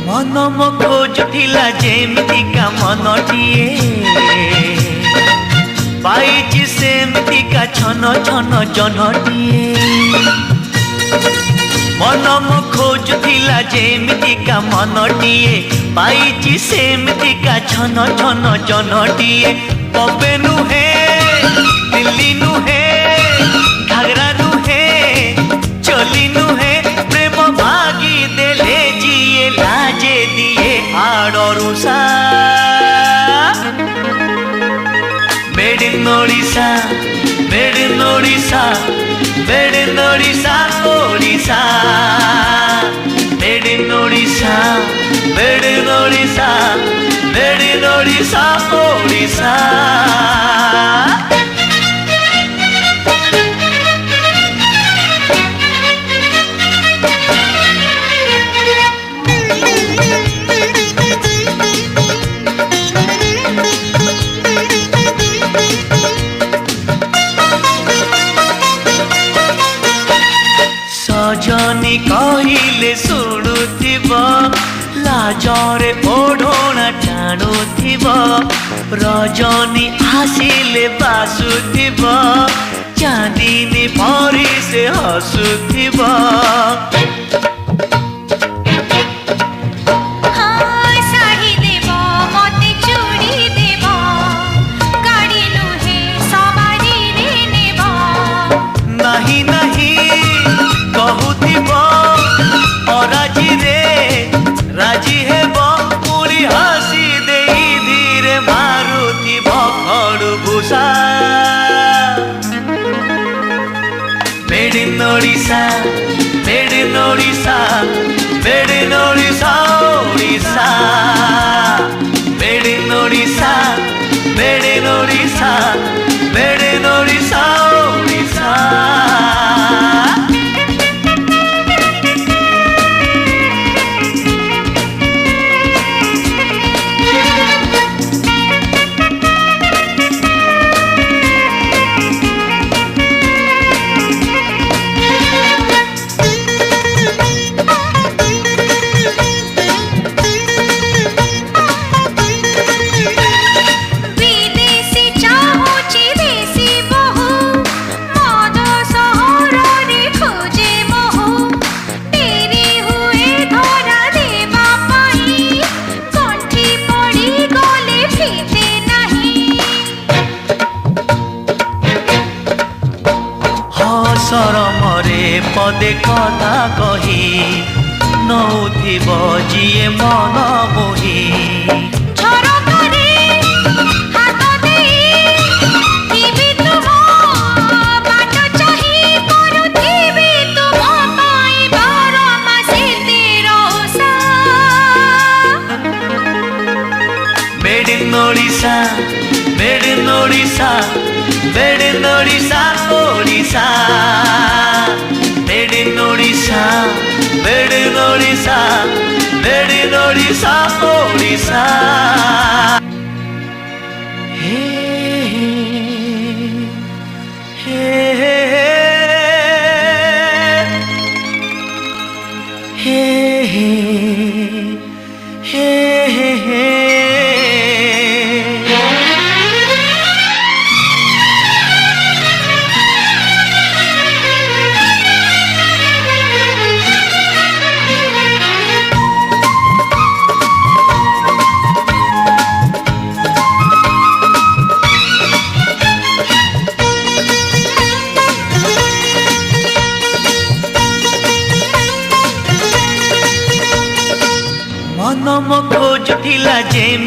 मन मो खोजुला जेमितिका मनटिए पाइछि सेमितिका छन छन जनटिए मन मो खोजुला जेमितिका मनटिए पाइछि सेमितिका छन छन जनटिए बबे नुहे दिल्ली नुहे घाघरा नुहे चली नुहे प्रेम भागी देले जिए लाजे दिए हाड़रुषा made in Odisha made in Odisha made in Odisha Odisha made in Odisha made in Odisha made in Odisha Odisha सजनी कहले शुणुथिब लाजरे ओढ़णा टाणुथिब रजनी आसिले बासुथिब चांदिनी परी से हसुथिब नहीं नहीं कहूथिब अराजी रे राजी हेब पूरी हसी दे धीरे मारुथिब खड़भूषा made in Odisha made in Odisha made in Odisha Odisha made in Odisha made in Odisha made in Odisha Odisha सरमरे पदे कथा कही नौथिब जिए मन मोही made in Odisha made in Odisha made in Odisha Odisha made in Odisha made in Odisha made in Odisha Odisha हे हे हे हे हे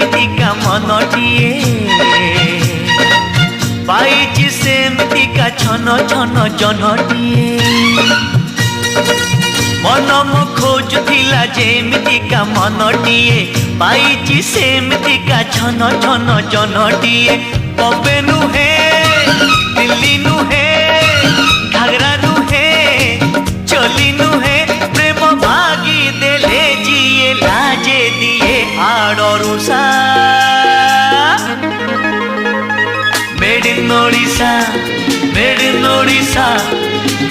सेमतिका मनटिए पाइछि सेमतिका छन छन जनटिए मन मो खोजुथिला जेमतिका मनटिए पाइछि सेमतिका छन छन जनटिए बम्बे नुहे दिल्ली नुहे घाघरा नुहे चोली नुहे प्रेम भागी देले जिए लाजे दिए आड़रुषा made in Odisha made in Odisha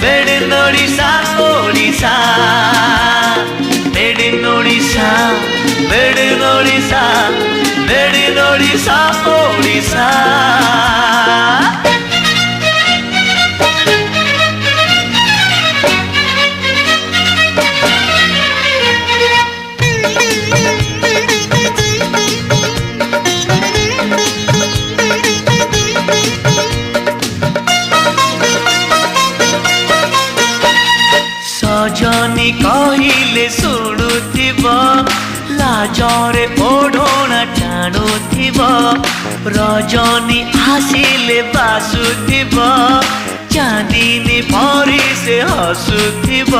made in Odisha Odisha made in Odisha made in Odisha made in Odisha Odisha सजनी कहिले शुणुथिब लाजरे ओढ़ोना टाणुथिब रजनी आसिले बासुथिब चांदिनी परी से हसुथिब